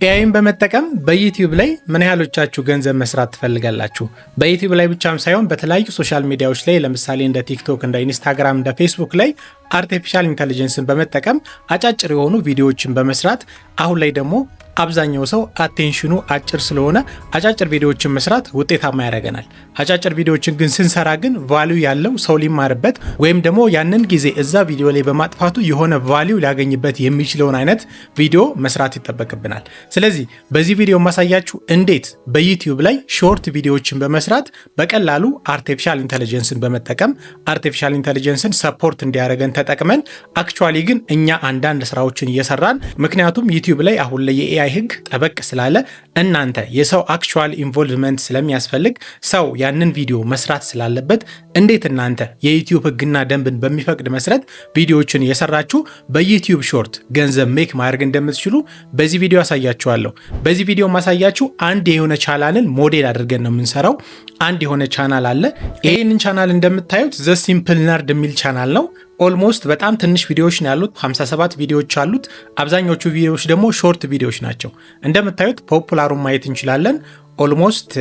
ኤአይን በመጠቀም በዩቲዩብ ላይ ምን ያህሎቻችሁ ገንዘብ መስራት ትፈልጋላችሁ? በዩቲዩብ ላይ ብቻም ሳይሆን በተለያዩ ሶሻል ሚዲያዎች ላይ ለምሳሌ እንደ ቲክቶክ፣ እንደ ኢንስታግራም፣ እንደ ፌስቡክ ላይ አርቲፊሻል ኢንተለጀንስን በመጠቀም አጫጭር የሆኑ ቪዲዮዎችን በመስራት አሁን ላይ ደግሞ አብዛኛው ሰው አቴንሽኑ አጭር ስለሆነ አጫጭር ቪዲዮዎችን መስራት ውጤታማ ያደርገናል። አጫጭር ቪዲዮዎችን ግን ስንሰራ ግን ቫልዩ ያለው ሰው ሊማርበት ወይም ደግሞ ያንን ጊዜ እዛ ቪዲዮ ላይ በማጥፋቱ የሆነ ቫልዩ ሊያገኝበት የሚችለውን አይነት ቪዲዮ መስራት ይጠበቅብናል። ስለዚህ በዚህ ቪዲዮ ማሳያችሁ እንዴት በዩቲዩብ ላይ ሾርት ቪዲዮዎችን በመስራት በቀላሉ አርቲፊሻል ኢንተለጀንስን በመጠቀም አርቲፊሻል ኢንተለጀንስን ሰፖርት እንዲያደርገን ተጠቅመን አክቹአሊ ግን እኛ አንዳንድ ስራዎችን እየሰራን ምክንያቱም ዩቲዩብ ላይ አሁን ላይ የኤአይ ህግ ጠበቅ ስላለ እናንተ የሰው አክቹዋል ኢንቮልቭመንት ስለሚያስፈልግ ሰው ያንን ቪዲዮ መስራት ስላለበት እንዴት እናንተ የዩቲዩብ ህግና ደንብን በሚፈቅድ መሰረት ቪዲዮዎችን የሰራችሁ በዩቲዩብ ሾርት ገንዘብ ሜክ ማድረግ እንደምትችሉ በዚህ ቪዲዮ አሳያችኋለሁ። በዚህ ቪዲዮ ማሳያችሁ አንድ የሆነ ቻናልን ሞዴል አድርገን ነው የምንሰራው። አንድ የሆነ ቻናል አለ። ይሄንን ቻናል እንደምታዩት ዘ ሲምፕል ነርድ የሚል ቻናል ነው። ኦልሞስት በጣም ትንሽ ቪዲዮዎች ነው ያሉት፣ 57 ቪዲዮዎች አሉት። አብዛኞቹ ቪዲዮዎች ደግሞ ሾርት ቪዲዮዎች ናቸው። እንደምታዩት ፖፑላሩን ማየት እንችላለን። ኦልሞስት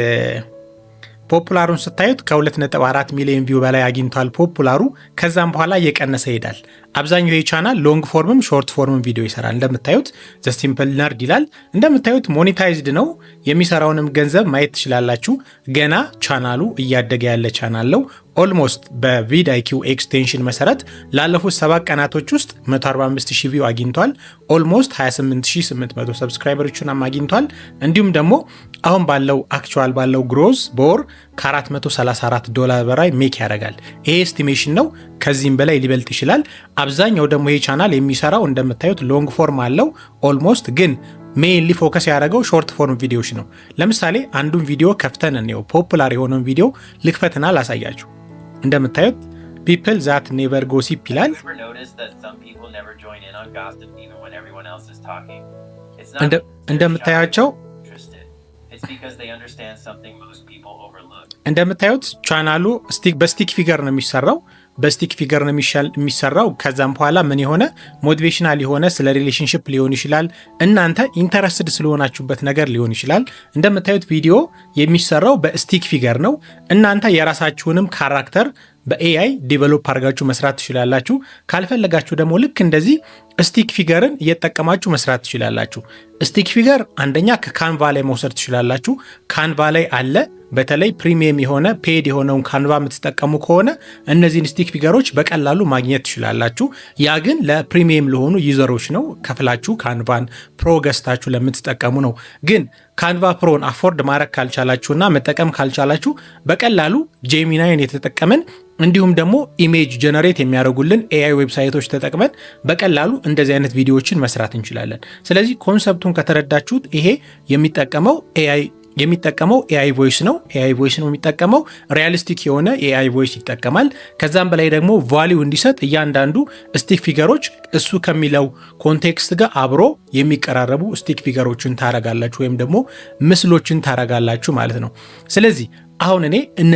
ፖፑላሩን ስታዩት ከ2.4 ሚሊዮን ቪው በላይ አግኝቷል ፖፑላሩ። ከዛም በኋላ እየቀነሰ ይሄዳል። አብዛኛው ይህ ቻናል ሎንግ ፎርምም ሾርት ፎርምም ቪዲዮ ይሰራል። እንደምታዩት ዘ ሲምፕል ነርድ ይላል። እንደምታዩት ሞኔታይዝድ ነው። የሚሰራውንም ገንዘብ ማየት ትችላላችሁ። ገና ቻናሉ እያደገ ያለ ቻናል ነው። ኦልሞስት በቪድአይኪው ኤክስቴንሽን መሰረት ላለፉት 7 ቀናቶች ውስጥ 145000 ቪው አግኝቷል። ኦልሞስት 28800 ሰብስክራይበሮችን አግኝቷል። እንዲሁም ደግሞ አሁን ባለው አክቹዋል ባለው ግሮዝ በወር $434 በላይ ሜክ ያደርጋል። ይሄ ኤስቲሜሽን ነው። ከዚህም በላይ ሊበልጥ ይችላል። አብዛኛው ደግሞ ይሄ ቻናል የሚሰራው እንደምታዩት ሎንግ ፎርም አለው። ኦልሞስት ግን ሜይንሊ ፎከስ ያደረገው ሾርት ፎርም ቪዲዮዎች ነው። ለምሳሌ አንዱን ቪዲዮ ከፍተን ነው ፖፑላር የሆነውን ቪዲዮ ልክፈትና ላሳያችሁ። እንደምታዩት ፒፕል ዛት ኔቨር ጎሲፕ ይላል። እንደምታዩት ቻናሉ በስቲክ ፊገር ነው የሚሰራው። በስቲክ ፊገር ነው የሚሰራው። ከዛም በኋላ ምን የሆነ ሞቲቬሽናል የሆነ ስለ ሪሌሽንሽፕ ሊሆን ይችላል። እናንተ ኢንተረስትድ ስለሆናችሁበት ነገር ሊሆን ይችላል። እንደምታዩት ቪዲዮ የሚሰራው በስቲክ ፊገር ነው። እናንተ የራሳችሁንም ካራክተር በኤአይ ዲቨሎፕ አድርጋችሁ መስራት ትችላላችሁ። ካልፈለጋችሁ ደግሞ ልክ እንደዚህ ስቲክ ፊገርን እየተጠቀማችሁ መስራት ትችላላችሁ። ስቲክ ፊገር አንደኛ ከካንቫ ላይ መውሰድ ትችላላችሁ። ካንቫ ላይ አለ። በተለይ ፕሪሚየም የሆነ ፔድ የሆነውን ካንቫ የምትጠቀሙ ከሆነ እነዚህን ስቲክ ፊገሮች በቀላሉ ማግኘት ትችላላችሁ። ያ ግን ለፕሪሚየም ለሆኑ ዩዘሮች ነው። ከፍላችሁ ካንቫን ፕሮ ገዝታችሁ ለምትጠቀሙ ነው። ግን ካንቫ ፕሮን አፎርድ ማድረግ ካልቻላችሁና መጠቀም ካልቻላችሁ በቀላሉ ጄሚናይን የተጠቀመን እንዲሁም ደግሞ ኢሜጅ ጀነሬት የሚያደርጉልን ኤአይ ዌብሳይቶች ተጠቅመን በቀላሉ እንደዚህ አይነት ቪዲዮዎችን መስራት እንችላለን። ስለዚህ ኮንሰፕቱን ከተረዳችሁት ይሄ የሚጠቀመው ኤአይ ቮይስ ነው። ኤአይ ቮይስ ነው የሚጠቀመው። ሪያሊስቲክ የሆነ ኤአይ ቮይስ ይጠቀማል። ከዛም በላይ ደግሞ ቫልዩ እንዲሰጥ እያንዳንዱ ስቲክ ፊገሮች እሱ ከሚለው ኮንቴክስት ጋር አብሮ የሚቀራረቡ ስቲክ ፊገሮችን ታረጋላችሁ ወይም ደግሞ ምስሎችን ታረጋላችሁ ማለት ነው። ስለዚህ አሁን እኔ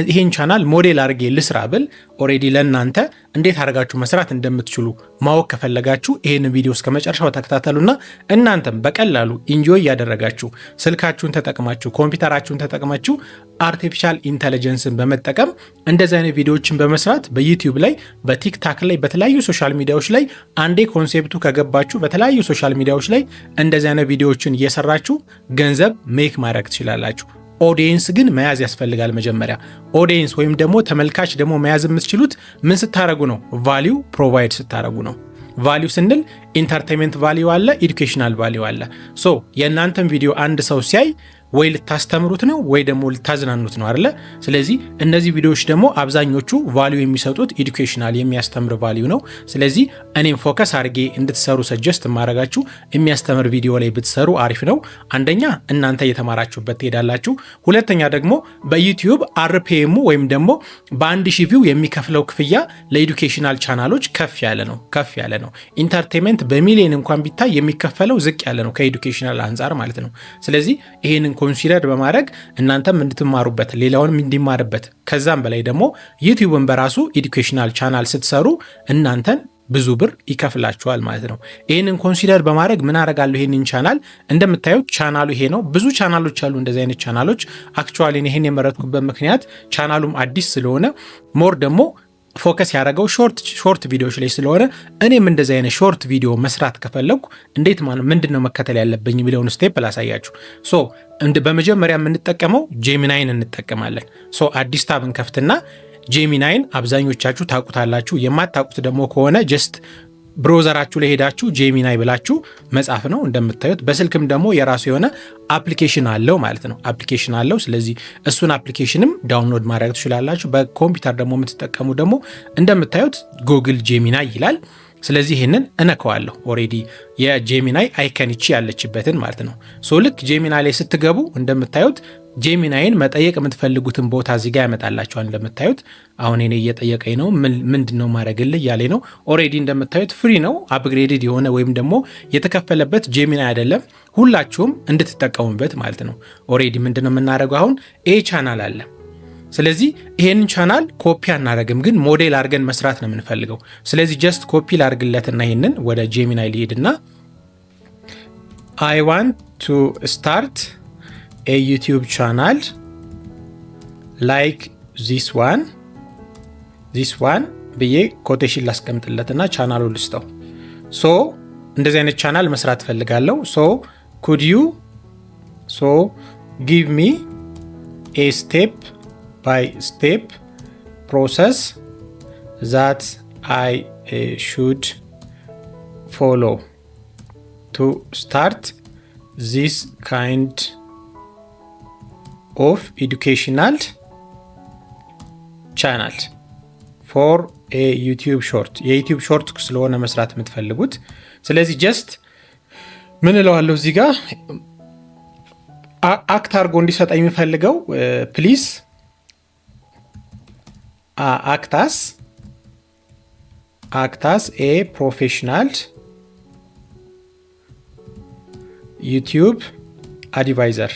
ይሄን ቻናል ሞዴል አድርጌ ልስራ ብል ኦሬዲ ለእናንተ እንዴት አድርጋችሁ መስራት እንደምትችሉ ማወቅ ከፈለጋችሁ ይሄን ቪዲዮ እስከ መጨረሻው ተከታተሉና እናንተም በቀላሉ ኢንጆይ ያደረጋችሁ ስልካችሁን ተጠቅማችሁ ኮምፒውተራችሁን ተጠቅማችሁ አርቲፊሻል ኢንተለጀንስን በመጠቀም እንደዚህ አይነት ቪዲዮዎችን በመስራት በዩቲዩብ ላይ በቲክታክ ላይ በተለያዩ ሶሻል ሚዲያዎች ላይ አንዴ ኮንሴፕቱ ከገባችሁ በተለያዩ ሶሻል ሚዲያዎች ላይ እንደዚህ አይነት ቪዲዮዎችን እየሰራችሁ ገንዘብ ሜክ ማድረግ ትችላላችሁ። ኦዲየንስ ግን መያዝ ያስፈልጋል። መጀመሪያ ኦዲየንስ ወይም ደግሞ ተመልካች ደግሞ መያዝ የምትችሉት ምን ስታረጉ ነው? ቫልዩ ፕሮቫይድ ስታረጉ ነው። ቫልዩ ስንል ኢንተርቴንመንት ቫልዩ አለ፣ ኤዱኬሽናል ቫልዩ አለ። ሶ የእናንተን ቪዲዮ አንድ ሰው ሲያይ ወይ ልታስተምሩት ነው ወይ ደግሞ ልታዝናኑት ነው አይደለ? ስለዚህ እነዚህ ቪዲዮዎች ደግሞ አብዛኞቹ ቫልዩ የሚሰጡት ኤዱኬሽናል የሚያስተምር ቫልዩ ነው። ስለዚህ እኔም ፎከስ አድርጌ እንድትሰሩ ሰጀስት ማድረጋችሁ የሚያስተምር ቪዲዮ ላይ ብትሰሩ አሪፍ ነው። አንደኛ እናንተ እየተማራችሁበት ትሄዳላችሁ። ሁለተኛ ደግሞ በዩቲዩብ አርፒኤሙ ወይም ደግሞ በ1000 ቪው የሚከፍለው ክፍያ ለኤዱኬሽናል ቻናሎች ከፍ ያለ ነው። ኢንተርቴንመንት በሚሊዮን እንኳን ቢታይ የሚከፈለው ዝቅ ያለ ነው ከኤዱኬሽናል አንጻር ማለት ነው። ስለዚህ ይሄንን ኮንሲደር በማድረግ እናንተም እንድትማሩበት ሌላውንም እንዲማርበት ከዛም በላይ ደግሞ ዩቲዩብን በራሱ ኤዱኬሽናል ቻናል ስትሰሩ እናንተን ብዙ ብር ይከፍላችኋል ማለት ነው። ይህንን ኮንሲደር በማድረግ ምን አደርጋለሁ? ይህንን ቻናል እንደምታዩት ቻናሉ ይሄ ነው። ብዙ ቻናሎች አሉ እንደዚህ አይነት ቻናሎች። አክቹዋሊ ይህን የመረጥኩበት ምክንያት ቻናሉም አዲስ ስለሆነ ሞር ደግሞ ፎከስ ያደረገው ሾርት ቪዲዮዎች ላይ ስለሆነ እኔም እንደዚህ አይነት ሾርት ቪዲዮ መስራት ከፈለኩ እንዴት ምንድን ነው መከተል ያለብኝ የሚለውን ስቴፕ ላሳያችሁ። በመጀመሪያ የምንጠቀመው ጄሚናይን እንጠቀማለን። አዲስ ታብ እንከፍትና ጄሚናይን አብዛኞቻችሁ ታውቁታላችሁ። የማታውቁት ደግሞ ከሆነ ጀስት ብሮዘራችሁ ላይ ሄዳችሁ ጄሚናይ ብላችሁ መጻፍ ነው። እንደምታዩት በስልክም ደግሞ የራሱ የሆነ አፕሊኬሽን አለው ማለት ነው። አፕሊኬሽን አለው። ስለዚህ እሱን አፕሊኬሽንም ዳውንሎድ ማድረግ ትችላላችሁ። በኮምፒውተር ደግሞ የምትጠቀሙ ደግሞ እንደምታዩት ጉግል ጄሚናይ ይላል። ስለዚህ ይህንን እነከዋለሁ። ኦሬዲ የጄሚናይ አይከንቺ ያለችበትን ማለት ነው። ልክ ጄሚናይ ላይ ስትገቡ እንደምታዩት ጄሚናይን መጠየቅ የምትፈልጉትን ቦታ እዚጋ ያመጣላቸዋል። እንደምታዩት አሁን እኔ እየጠየቀኝ ነው። ምንድን ነው ማድረግልህ እያለ ነው። ኦሬዲ እንደምታዩት ፍሪ ነው። አፕግሬድድ የሆነ ወይም ደግሞ የተከፈለበት ጄሚናይ አይደለም። ሁላችሁም እንድትጠቀሙበት ማለት ነው። ኦሬዲ ምንድን ነው የምናደርገው? አሁን ይሄ ቻናል አለ። ስለዚህ ይሄንን ቻናል ኮፒ አናደርግም፣ ግን ሞዴል አድርገን መስራት ነው የምንፈልገው። ስለዚህ ጀስት ኮፒ ላድርግለትና ይሄንን ወደ ጄሚናይ ሊሄድና I want to start a YouTube channel like this one ብዬ ኮቴሽን ላስቀምጥለትና ቻናሉ ልስጠው። እንደዚህ አይነት ቻናል መስራት ፈልጋለሁ። could you give me a step by step process that I should follow to start this kind of educational channel for a YouTube short የዩቲዩብ ሾርት ስለሆነ መስራት የምትፈልጉት። ስለዚህ ጀስት ምን እለዋለሁ እዚህ ጋር አክት አድርጎ እንዲሰጠኝ የሚፈልገው ፕሊዝ act as a professional YouTube advisor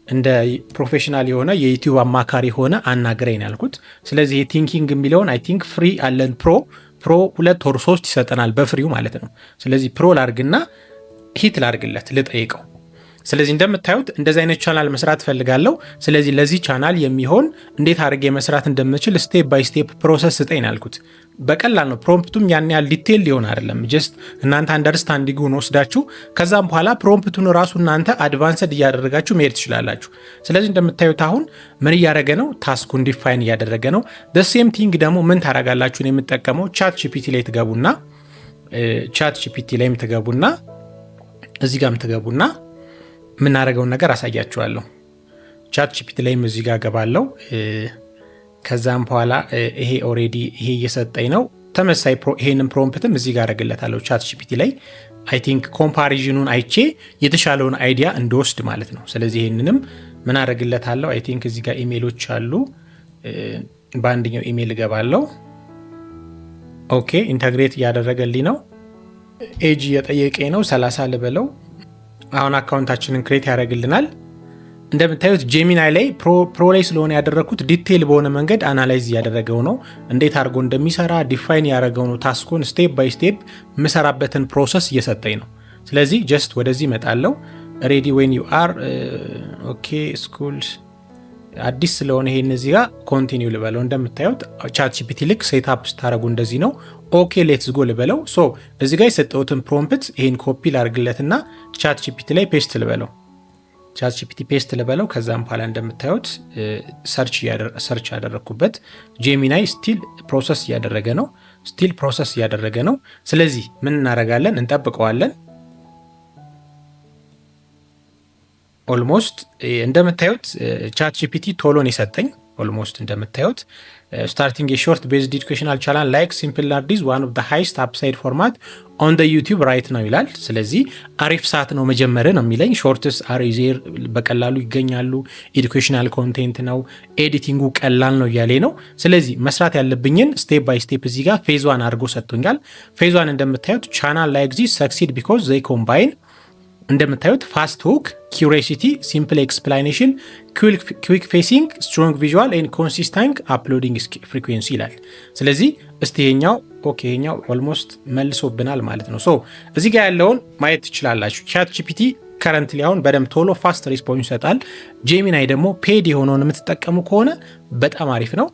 እንደ ፕሮፌሽናል የሆነ የዩቲዩብ አማካሪ ሆነ አናግረኝ ያልኩት። ስለዚህ ቲንኪንግ የሚለውን አይ ቲንክ ፍሪ አለን ፕሮ 2 or 3 ይሰጠናል በፍሪው ማለት ነው። ስለዚህ ፕሮ ላርግና ሂት ላርግለት ልጠይቀው። ስለዚህ እንደምታዩት እንደዚህ አይነት ቻናል መስራት ፈልጋለሁ። ስለዚህ ለዚህ ቻናል የሚሆን እንዴት አድርጌ መስራት እንደምችል ስቴፕ ባይ ስቴፕ ፕሮሰስ ስጠኝ ያልኩት። በቀላል ነው። ፕሮምፕቱም ያን ያህል ዲቴል ሊሆን አይደለም። ጀስት እናንተ አንደርስታንዲንጉን ወስዳችሁ ከዛም በኋላ ፕሮምፕቱን ራሱ እናንተ አድቫንስድ እያደረጋችሁ መሄድ ትችላላችሁ። ስለዚህ እንደምታዩት አሁን ምን እያደረገ ነው? ታስኩን ዲፋይን እያደረገ ነው። the same thing ደግሞ ምን ታደርጋላችሁ? ነው የምትጠቀመው ቻት ጂፒቲ ላይ ትገቡና እዚህ ጋርም ትገቡና የምናደርገውን ነገር አሳያችኋለሁ። ቻት ጂፒቲ ላይም እዚህ ጋር ገባለሁ። ከዛም በኋላ ይሄ ኦሬዲ ይሄ እየሰጠኝ ነው። ተመሳይ ይሄንን ፕሮምፕትም እዚህ ጋር አደርግለታለሁ ቻት ጂፒቲ ላይ። አይ ቲንክ ኮምፓሪዥኑን አይቼ የተሻለውን አይዲያ እንድወስድ ማለት ነው። ስለዚህ ይሄንንም ምን አደርግለታለሁ? አይ ቲንክ እዚህ ጋር ኢሜሎች አሉ። በአንደኛው ኢሜል እገባለሁ። ኦኬ ኢንተግሬት እያደረገልኝ ነው። ኤጅ እየጠየቀኝ ነው። 30 ልበለው። አሁን አካውንታችንን ክሬት ያደርግልናል። እንደምታዩት ጄሚናይ ላይ ፕሮ ላይ ስለሆነ ያደረኩት ዲቴይል በሆነ መንገድ አናላይዝ እያደረገው ነው። እንዴት አድርጎ እንደሚሰራ ዲፋይን ያደረገው ነው። ታስኩን ስቴፕ ባይ ስቴፕ የምሰራበትን ፕሮሰስ እየሰጠኝ ነው። ስለዚህ ጀስት ወደዚህ እመጣለሁ። ሬዲ ዌን ዩ አር ኦኬ ስኩል አዲስ ስለሆነ ይሄን እዚህ ጋር ኮንቲኒው ልበለው። እንደምታዩት ቻት ጂፒቲ ልክ ሴትአፕ ስታደርጉ እንደዚህ ነው። ኦኬ ሌትስ ጎ ልበለው። እዚህ ጋር የሰጠሁትን ፕሮምፕት ይሄን ኮፒ ላድርግለትና ቻት ጂፒቲ ላይ ፔስት ልበለው። ቻት ጂፒቲ ፔስት ልበለው። ከዛም በኋላ እንደምታዩት ሰርች ያደረኩበት ጄሚናይ ስቲል ፕሮሰስ እያደረገ ነው። ስለዚህ ምን እናደርጋለን? እንጠብቀዋለን። ኦልሞስት እንደምታዩት ቻት ጂፒቲ ቶሎን የሰጠኝ ኦልሞስት እንደምታዩት ስታርቲንግ የሾርት ቤዝድ ኤዱኬሽናል ቻናል ላይክ ሲምፕል አርዲስ ዋን ኦፍ ዘ ሃይስት አፕሳይድ ፎርማት ኦን ዘ ዩቲዩብ ራይት ነው ይላል። ስለዚህ አሪፍ ሰዓት ነው መጀመር ነው የሚለኝ። ሾርትስ አር ኢዚር በቀላሉ ይገኛሉ። ኤዱኬሽናል ኮንቴንት ነው። ኤዲቲንጉ ቀላል ነው እያለ ነው። ስለዚህ መስራት ያለብኝን ስቴፕ ባይ ስቴፕ እዚህ ጋር ፌዝ 1 አድርጎ ሰጥቶኛል። ፌዝ 1 እንደምታዩት ቻናል ላይክ ዚስ ሰክሲድ ቢኮዝ ዘይ ኮምባይን እንደምታዩት ፋስት ሁክ፣ ኪዩሪሲቲ፣ ሲምፕል ኤክስፕላኔሽን፣ ኩዊክ ፌሲንግ፣ ስትሮንግ ቪዥዋል ኤንድ ኮንሲስተንት አፕሎዲንግ ፍሪኩዌንሲ ይላል። ስለዚህ እስቲ ይሄኛው ኦኬ ይሄኛው ኦልሞስት መልሶብናል ማለት ነው። ሶ እዚህ ጋር ያለውን ማየት ትችላላችሁ። ቻት ጂፒቲ ከረንትሊ አሁን በደንብ ቶሎ ፋስት ሪስፖንስ ይሰጣል። ጄሚናይ ደግሞ ፔድ የሆነውን የምትጠቀሙ ከሆነ በጣም አሪፍ ነው።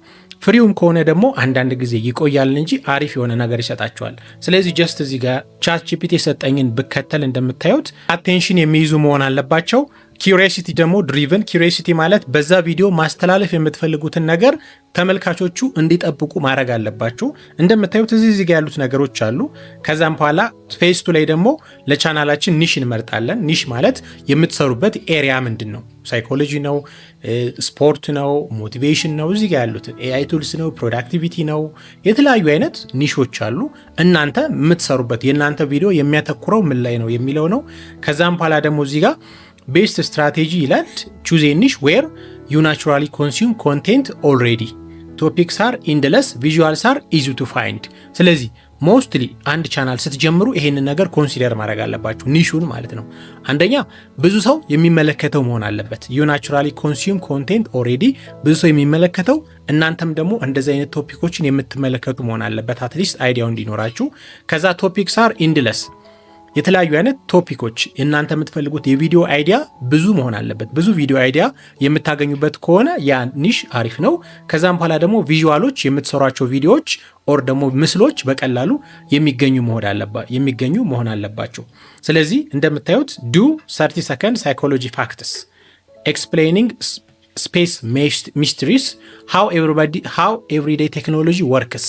ፍሪውም ከሆነ ደግሞ አንዳንድ ጊዜ ይቆያል እንጂ አሪፍ የሆነ ነገር ይሰጣቸዋል። ስለዚህ ጀስት እዚህ ጋር ቻት ጂፒቲ የሰጠኝን ብከተል እንደምታዩት አቴንሽን የሚይዙ መሆን አለባቸው። ኪዩሪዮሲቲ ደግሞ ድሪቨን። ኪዩሪዮሲቲ ማለት በዛ ቪዲዮ ማስተላለፍ የምትፈልጉትን ነገር ተመልካቾቹ እንዲጠብቁ ማድረግ አለባችሁ። እንደምታዩት እዚህ ጋር ያሉት ነገሮች አሉ። ከዛም በኋላ ፌስቱ ላይ ደግሞ ለቻናላችን ኒሽ እንመርጣለን። ኒሽ ማለት የምትሰሩበት ኤሪያ ምንድን ነው? ሳይኮሎጂ ነው፣ ስፖርት ነው፣ ሞቲቬሽን ነው፣ እዚህ ጋር ያሉት ኤአይ ቱልስ ነው፣ ፕሮዳክቲቪቲ ነው። የተለያዩ አይነት ኒሾች አሉ። እናንተ የምትሰሩበት የእናንተ ቪዲዮ የሚያተኩረው ምን ላይ ነው የሚለው ነው። ከዛም በኋላ ደግሞ እዚህ ጋር ቤስት ስትራቴጂ ይላል። ቹዝ ኤ ኒሽ ዌር ዩ ናቹራሊ ኮንሱም ኮንቴንት ኦልሬዲ ቶፒክስ አር ኢንድለስ ቪዥዋልስ አር ኢዚ ቱ ፋይንድ። ስለዚህ ሞስትሊ አንድ ቻናል ስትጀምሩ ይሄንን ነገር ኮንሲደር ማድረግ አለባችሁ፣ ኒሹን ማለት ነው። አንደኛ ብዙ ሰው የሚመለከተው መሆን አለበት። ዩ ናቹራሊ ኮንሱም ኮንቴንት ኦልሬዲ ብዙ ሰው የሚመለከተው፣ እናንተም ደግሞ እንደዚህ አይነት ቶፒኮችን የምትመለከቱ መሆን አለበት፣ አትሊስት አይዲያው እንዲኖራችሁ። ከዛ ቶፒክስ አር ኢንድለስ የተለያዩ አይነት ቶፒኮች እናንተ የምትፈልጉት የቪዲዮ አይዲያ ብዙ መሆን አለበት። ብዙ ቪዲዮ አይዲያ የምታገኙበት ከሆነ ያ ኒሽ አሪፍ ነው። ከዛም በኋላ ደግሞ ቪዥዋሎች የምትሰሯቸው ቪዲዮዎች ኦር ደግሞ ምስሎች በቀላሉ የሚገኙ መሆን አለባቸው። ስለዚህ እንደምታዩት ዱ 30 ሰከንድ ሳይኮሎጂ ፋክትስ ኤክስፕሌኒንግ ስፔስ ሚስትሪስ ሃው ኤቭሪዴይ ቴክኖሎጂ ወርክስ።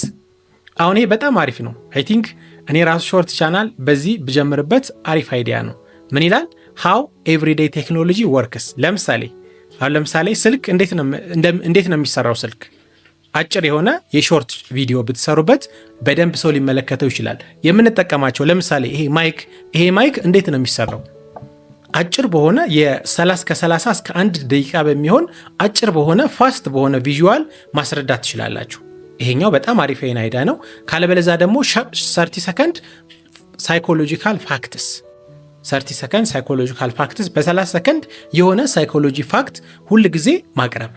አሁን ይሄ በጣም አሪፍ ነው። አይ ቲንክ እኔ ራሱ ሾርት ቻናል በዚህ ብጀምርበት አሪፍ አይዲያ ነው። ምን ይላል? ሃው ኤቭሪዴይ ቴክኖሎጂ ወርክስ። ለምሳሌ ስልክ እንዴት ነው የሚሰራው? ስልክ አጭር የሆነ የሾርት ቪዲዮ ብትሰሩበት በደንብ ሰው ሊመለከተው ይችላል። የምንጠቀማቸው ለምሳሌ ይሄ ማይክ እንዴት ነው የሚሰራው? አጭር በሆነ ከ30 እስከ 1 ደቂቃ በሚሆን አጭር በሆነ ፋስት በሆነ ቪዥዋል ማስረዳት ትችላላችሁ። ይሄኛው በጣም አሪፍ አይዲያ ነው። ካለበለዛ ደግሞ 30 ሰከንድ ሳይኮሎጂካል ፋክትስ 30 ሰከንድ ሳይኮሎጂካል ፋክትስ በ30 ሰከንድ የሆነ ሳይኮሎጂ ፋክት ሁል ጊዜ ማቅረብ።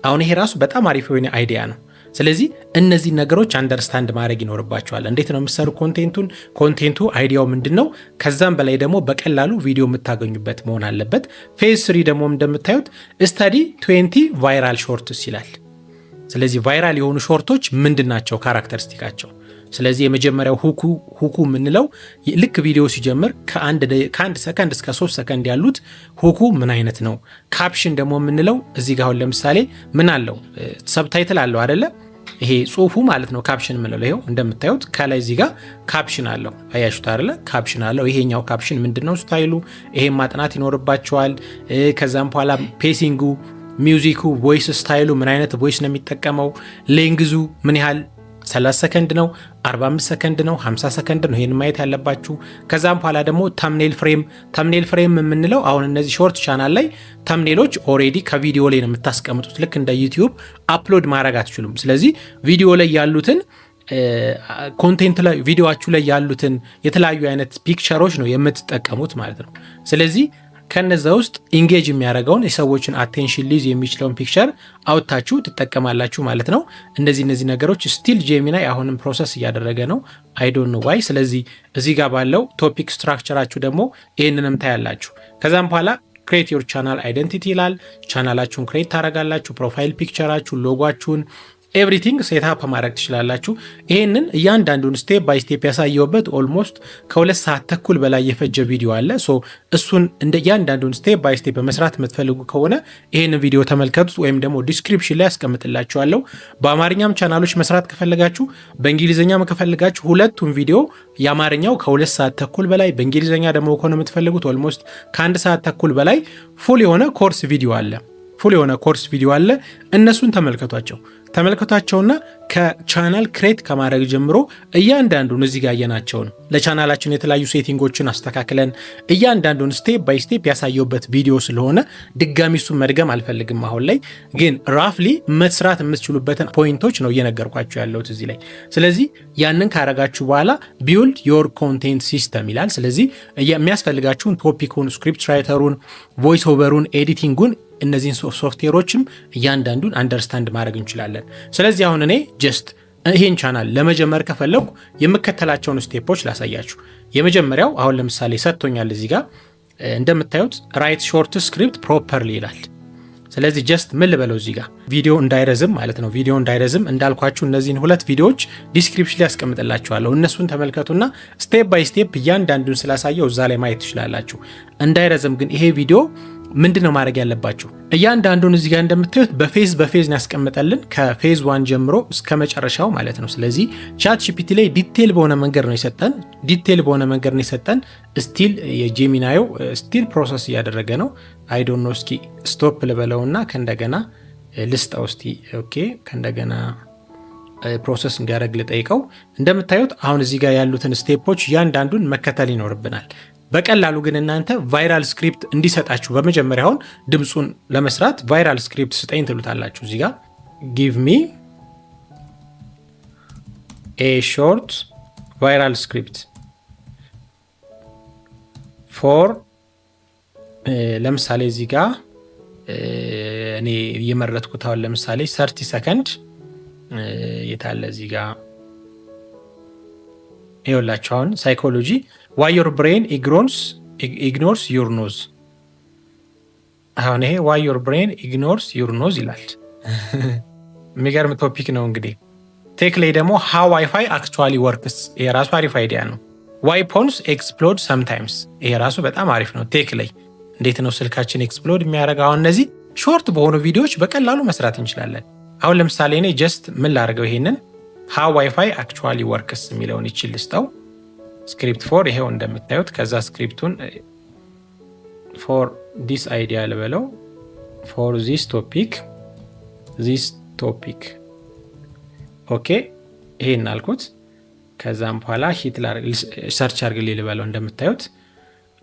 አሁን ይሄ ራሱ በጣም አሪፍ የሆነ አይዲያ ነው። ስለዚህ እነዚህ ነገሮች አንደርስታንድ ማድረግ ይኖርባቸዋል። እንዴት ነው የምትሰሩ ኮንቴንቱ አይዲያው ምንድን ነው? ከዛም በላይ ደግሞ በቀላሉ ቪዲዮ የምታገኙበት መሆን አለበት። ፌዝ 3 ደግሞ እንደምታዩት ስታዲ 20 ቫይራል ሾርትስ ይላል። ስለዚህ ቫይራል የሆኑ ሾርቶች ምንድን ናቸው ካራክተሪስቲካቸው? ስለዚህ የመጀመሪያው ሁኩ የምንለው ልክ ቪዲዮ ሲጀምር ከ1 ሰከንድ እስከ 3 ሰከንድ ያሉት ሁኩ ምን አይነት ነው? ካፕሽን ደግሞ የምንለው እዚህ ጋር አሁን ለምሳሌ ምን አለው? ሰብታይትል አለው አይደለ? ይሄ ጽሁፉ ማለት ነው ካፕሽን የምንለው። ይሄው እንደምታዩት ከላይ እዚህ ጋር ካፕሽን አለው። አያችሁት አይደለ? ካፕሽን አለው። ይሄኛው ካፕሽን ምንድነው ስታይሉ? ይሄን ማጥናት ይኖርባቸዋል። ከዛም በኋላ ፔሲንጉ፣ ሚውዚኩ፣ ቮይስ ስታይሉ ምን አይነት ቮይስ ነው የሚጠቀመው፣ ሌንግዙ ምን ያህል 30 ሰከንድ ነው፣ 45 ሰከንድ ነው፣ 50 ሰከንድ ነው። ይሄን ማየት ያለባችሁ። ከዛም በኋላ ደግሞ ተምኔል ፍሬም የምንለው አሁን እነዚህ ሾርት ቻናል ላይ ተምኔሎች ኦሬዲ ከቪዲዮ ላይ ነው የምታስቀምጡት። ልክ እንደ ዩቲዩብ አፕሎድ ማድረግ አትችሉም። ስለዚህ ቪዲዮ ላይ ያሉትን ኮንቴንት ላይ ቪዲዮአችሁ ላይ ያሉትን የተለያዩ አይነት ፒክቸሮች ነው የምትጠቀሙት ማለት ነው። ስለዚህ ከነዛ ውስጥ ኢንጌጅ የሚያደርገውን የሰዎችን አቴንሽን ሊዝ የሚችለውን ፒክቸር አውጥታችሁ ትጠቀማላችሁ ማለት ነው። እነዚህ ነገሮች ስቲል ጄሚናይ አሁንም ፕሮሰስ እያደረገ ነው። አይ ዶንት ኖ ዋይ። ስለዚህ እዚህ ጋር ባለው ቶፒክ ስትራክቸራችሁ ደግሞ ይህንንም ታያላችሁ። ከዛም በኋላ ክሬት ዮር ቻናል አይደንቲቲ ይላል። ቻናላችሁን ክሬት ታደርጋላችሁ። ፕሮፋይል ፒክቸራችሁን፣ ሎጓችሁን ኤቭሪቲንግ ሴትአፕ ማድረግ ትችላላችሁ። ይህንን እያንዳንዱን ስቴፕ ባይ ስቴፕ ያሳየውበት ኦልሞስት ከ2 ሰዓት ተኩል በላይ የፈጀ ቪዲዮ አለ። እሱን እንደ እያንዳንዱን ስቴፕ ባይ ስቴፕ መስራት የምትፈልጉ ከሆነ ይህንን ቪዲዮ ተመልከቱት፣ ወይም ደግሞ ዲስክሪፕሽን ላይ ያስቀምጥላችኋለሁ። በአማርኛም ቻናሎች መስራት ከፈለጋችሁ፣ በእንግሊዝኛም ከፈለጋችሁ ሁለቱም ቪዲዮ የአማርኛው ከ2 ሰዓት ተኩል በላይ፣ በእንግሊዝኛ ደግሞ ከሆነ የምትፈልጉት ኦልሞስት ከ1 ሰዓት ተኩል በላይ ፉል የሆነ ኮርስ ቪዲዮ አለ። እነሱን ተመልከቷቸውና ከቻናል ክሬት ከማድረግ ጀምሮ እያንዳንዱን እዚህ ጋር ያየናቸውን ለቻናላችን የተለያዩ ሴቲንጎችን አስተካክለን እያንዳንዱን ስቴፕ ባይ ስቴፕ ያሳየውበት ቪዲዮ ስለሆነ ድጋሚ እሱን መድገም አልፈልግም። አሁን ላይ ግን ራፍሊ መስራት የምትችሉበትን ፖይንቶች ነው እየነገርኳችሁ ያለሁት እዚህ ላይ። ስለዚህ ያንን ካረጋችሁ በኋላ ቢውልድ ዮር ኮንቴንት ሲስተም ይላል። ስለዚህ የሚያስፈልጋችሁን ቶፒኩን፣ ስክሪፕት ራይተሩን፣ ቮይስ ኦቨሩን፣ ኤዲቲንጉን እነዚህን ሶፍትዌሮችም እያንዳንዱን አንደርስታንድ ማድረግ እንችላለን። ስለዚህ አሁን እኔ ጀስት ይሄን ቻናል ለመጀመር ከፈለኩ የምከተላቸውን ስቴፖች ላሳያችሁ። የመጀመሪያው አሁን ለምሳሌ ሰጥቶኛል እዚህ ጋር እንደምታዩት ራይት ሾርት ስክሪፕት ፕሮፐርሊ ይላል። ስለዚህ ጀስት ምን ልበለው እዚህ ጋር ቪዲዮ እንዳይረዝም ማለት ነው። ቪዲዮ እንዳይረዝም እንዳልኳችሁ እነዚህን 2 ቪዲዮዎች ዲስክሪፕሽን ላይ ያስቀምጥላችኋለሁ። እነሱን ተመልከቱና ስቴፕ ባይ ስቴፕ እያንዳንዱን ስላሳየው እዛ ላይ ማየት ትችላላችሁ። እንዳይረዝም ግን ይሄ ቪዲዮ ምንድነው ማድረግ ያለባችሁ? እያንዳንዱን እዚህ ጋር እንደምታዩት በፌዝ ነው ያስቀምጠልን ከፌዝ 1 ጀምሮ እስከ መጨረሻው ማለት ነው። ስለዚህ ቻት ጂፒቲ ላይ ዲቴል በሆነ መንገድ ነው የሰጠን። ስቲል የጄሚናዮ ስቲል ፕሮሰስ እያደረገ ነው። አይ ዶንት ኖ እስኪ ስቶፕ ልበለውና ከእንደገና ልስጠው እስቲ። ኦኬ ከእንደገና ፕሮሰስ እንዲያደርግ ልጠይቀው። እንደምታዩት አሁን እዚህ ጋር ያሉትን ስቴፖች እያንዳንዱን መከተል ይኖርብናል። በቀላሉ ግን እናንተ ቫይራል ስክሪፕት እንዲሰጣችሁ በመጀመሪያ አሁን ድምፁን ለመስራት ቫይራል ስክሪፕት ስጠኝ ትሉታላችሁ። እዚህ ጋር ጊቭ ሚ ኤ ሾርት ቫይራል ስክሪፕት ፎር ለምሳሌ እዚህ ጋር እኔ እየመረጥኩት አሁን ለምሳሌ 30 ሰከንድ የታለ እዚህ ጋር ይኸውላችሁ አሁን ሳይኮሎጂ why your brain ignores your nose። አሁን ይሄ why your brain ignores your nose ይላል። የሚገርም ቶፒክ ነው እንግዲህ። ቴክ ላይ ደግሞ how wi-fi actually works ይሄ ራሱ አሪፍ አይዲያ ነው። why phones explode sometimes ይሄ ራሱ በጣም አሪፍ ነው። ቴክ ላይ እንዴት ነው ስልካችን ኤክስፕሎድ የሚያደርገው? አሁን እነዚህ ሾርት በሆኑ ቪዲዮዎች በቀላሉ መስራት እንችላለን። አሁን ለምሳሌ እኔ ጀስት ምን ላድርገው ይሄንን how wi-fi actually works የሚለውን ይችል ልስጠው ስክሪፕት ፎር ይሄው እንደምታዩት። ከዛ ስክሪፕቱን ፎር ዲስ አይዲያ ልበለው ፎር ዚስ ቶፒክ ኦኬ ይሄን አልኩት። ከዛም በኋላ ሰርች አድርግልኝ ልበለው። እንደምታዩት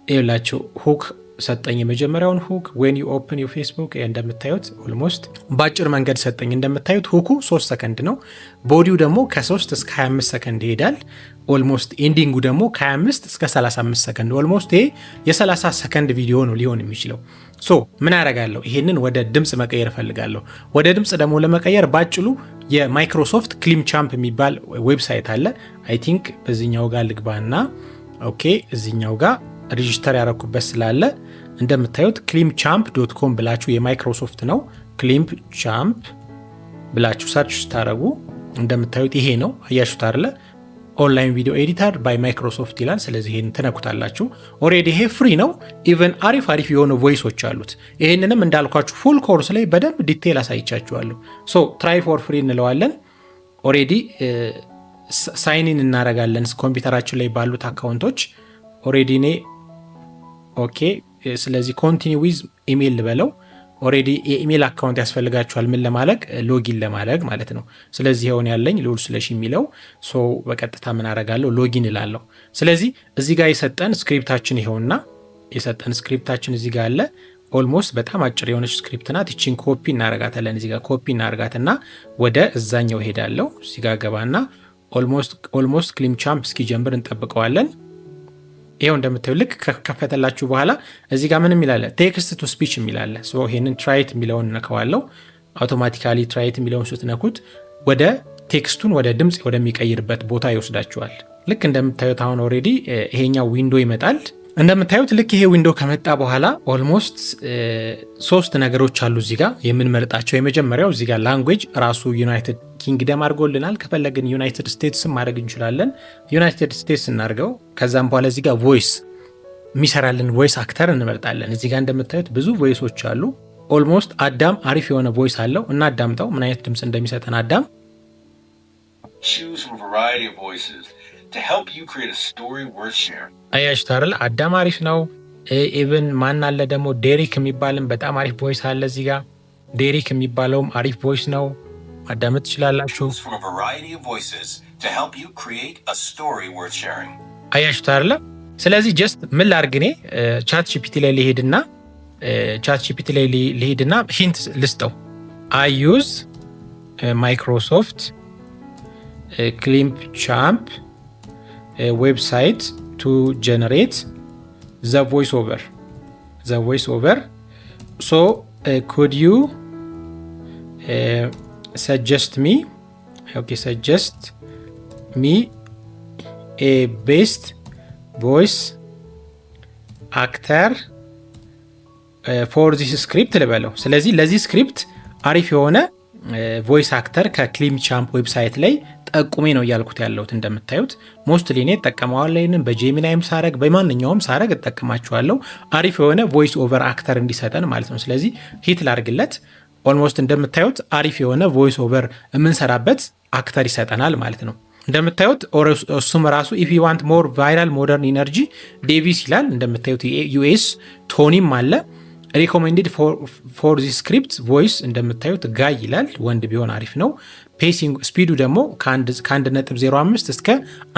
ይኸውላችሁ ሁክ ሰጠኝ። የመጀመሪያውን ሁክ ዌን ዩ ኦፕን ዩ ፌስቡክ እንደምታዩት ኦልሞስት በአጭር መንገድ ሰጠኝ። እንደምታዩት ሁኩ 3 ሰከንድ ነው። ቦዲው ደግሞ ከ3 እስከ 25 ሰከንድ ይሄዳል። ኦልሞስት ኤንዲንጉ ደግሞ ከ25 እስከ 35 ሰከንድ ኦልሞስት ይሄ የ30 ሰከንድ ቪዲዮ ነው ሊሆን የሚችለው። ሶ ምን አደርጋለሁ? ይሄንን ወደ ድምፅ መቀየር እፈልጋለሁ። ወደ ድምፅ ደግሞ ለመቀየር ባጭሉ የማይክሮሶፍት ክሊም ቻምፕ የሚባል ዌብሳይት አለ። አይ ቲንክ በዚህኛው ጋር ልግባና ኦኬ እዚህኛው ጋር ሬጂስተር ያረኩበት ስላለ እንደምታዩት climpchamp.com ብላችሁ የማይክሮሶፍት ነው። climpchamp ብላችሁ ሰርች ስታረጉ እንደምታዩት ይሄ ነው። አያችሁት አይደለ? ኦንላይን ቪዲዮ ኤዲተር ባይ ማይክሮሶፍት ይላል። ስለዚህ ይሄን ትነኩታላችሁ። ኦሬዲ ይሄ ፍሪ ነው። ኢቨን አሪፍ የሆኑ ቮይሶች አሉት። ይሄንንም እንዳልኳችሁ ፉል ኮርስ ላይ በደንብ ዲቴል አሳይቻችኋለሁ። ሶ ትራይ ፎር ፍሪ እንለዋለን። ኦሬዲ ሳይኒን እናረጋለን ኮምፒውተራችን ላይ ባሉት አካውንቶች ኦሬዲ እኔ ኦኬ ስለዚህ ኮንቲኒው ዊዝ ኢሜል ልበለው። ኦሬዲ የኢሜል አካውንት ያስፈልጋችኋል ምን ለማለቅ ሎጊን ለማድረግ ማለት ነው። ስለዚህ ይሄውን ያለኝ ልዑል ስለሺ የሚለው ሶ በቀጥታ ምን አደርጋለሁ ሎጊን እላለሁ። ስለዚህ እዚህ ጋር የሰጠን ስክሪፕታችን ይሄውና የሰጠን ስክሪፕታችን እዚህ ጋር አለ። ኦልሞስት በጣም አጭር የሆነች ስክሪፕት ናት። እቺን ኮፒ እናረጋታለን። እዚህ ጋር ኮፒ እናረጋትና ወደ እዛኛው ሄዳለሁ። እዚህ ጋር ገባና ኦልሞስት ክሊም ቻምፕ እስኪጀምር እንጠብቀዋለን። ይሄው እንደምታዩ ልክ ከከፈተላችሁ በኋላ እዚህ ጋር ምንም ይላል ቴክስት ቱ ስፒች የሚላል። ሶ ይሄንን ትራይት የሚለውን ነከዋለው። አውቶማቲካሊ ትራይት የሚለውን ስትነኩት ወደ ቴክስቱን ወደ ድምጽ ወደሚቀይርበት ቦታ ይወስዳችኋል። ልክ እንደምታዩት አሁን ኦሬዲ ይሄኛው ዊንዶ ይመጣል። እንደምታዩት ልክ ይሄ ዊንዶ ከመጣ በኋላ ኦልሞስት 3 ነገሮች አሉ እዚህ ጋር የምንመርጣቸው። የመጀመሪያው እዚህ ጋር ላንጉዌጅ ራሱ ዩናይትድ ኪንግደም አድርጎልናል። ከፈለግን ዩናይትድ ስቴትስ ማድረግ እንችላለን። ዩናይትድ ስቴትስ እናርገው። ከዛም በኋላ እዚህ ጋር ቮይስ የሚሰራልን ቮይስ አክተር እንመርጣለን። እዚህ ጋር እንደምታዩት ብዙ ቮይሶች አሉ። ኦልሞስት አዳም አሪፍ የሆነ ቮይስ አለው እና አዳምጠው ምን አይነት ድምፅ እንደሚሰጠን አዳም አያችሁት አይደል? አዳም አሪፍ ነው። ኢቭን ማን አለ ደግሞ ዴሪክ የሚባልም በጣም አሪፍ ቮይስ አለ። እዚህ ጋር ዴሪክ የሚባለውም አሪፍ ቮይስ ነው። ማዳመጥ ትችላላችሁ። አያችሁት አይደል? ስለዚህ ጀስት ምን ላድርግ እኔ ቻት ጂፒቲ ላይ ሊሄድና ሂንት ልስጠው። አይ ዩዝ ማይክሮሶፍት ክሊምፕ ቻምፕ ዌብሳይት ቱ ጀነሬት ዘ ቮይስ ኦቨር ሶ ኩድ ዩ ሰጀስት ሚ ኦኬ ሰጀስት ሚ ኤ ቤስት ቮይስ አክተር ፎር ዚስ ስክሪፕት ልበለው። ስለዚህ ለዚህ ስክሪፕት አሪፍ የሆነ ቮይስ አክተር ከክሊም ቻምፕ ዌብሳይት ላይ ጠቁሜ ነው እያልኩት ያለሁት። እንደምታዩት ሞስትሊ እኔ እጠቀመዋለሁ። ይህንን በጄሚናይም ሳረግ በማንኛውም ሳረግ እጠቀማችኋለሁ። አሪፍ የሆነ ቮይስ ኦቨር አክተር እንዲሰጠን ማለት ነው። ስለዚህ ሂት ላርግለት። ኦልሞስት እንደምታዩት አሪፍ የሆነ ቮይስ ኦቨር የምንሰራበት አክተር ይሰጠናል ማለት ነው። እንደምታዩት እሱም ራሱ ኢፍ ዩ ዋንት ሞር ቫይራል ሞደርን ኢነርጂ ዴቪስ ይላል። እንደምታዩት ዩኤስ ቶኒም አለ። ሪኮሜንድድ ፎር ዚ ስክሪፕት ቮይስ እንደምታዩት ጋይ ይላል። ወንድ ቢሆን አሪፍ ነው። ፔሲንግ ስፒዱ ደግሞ ከ1.05 እስከ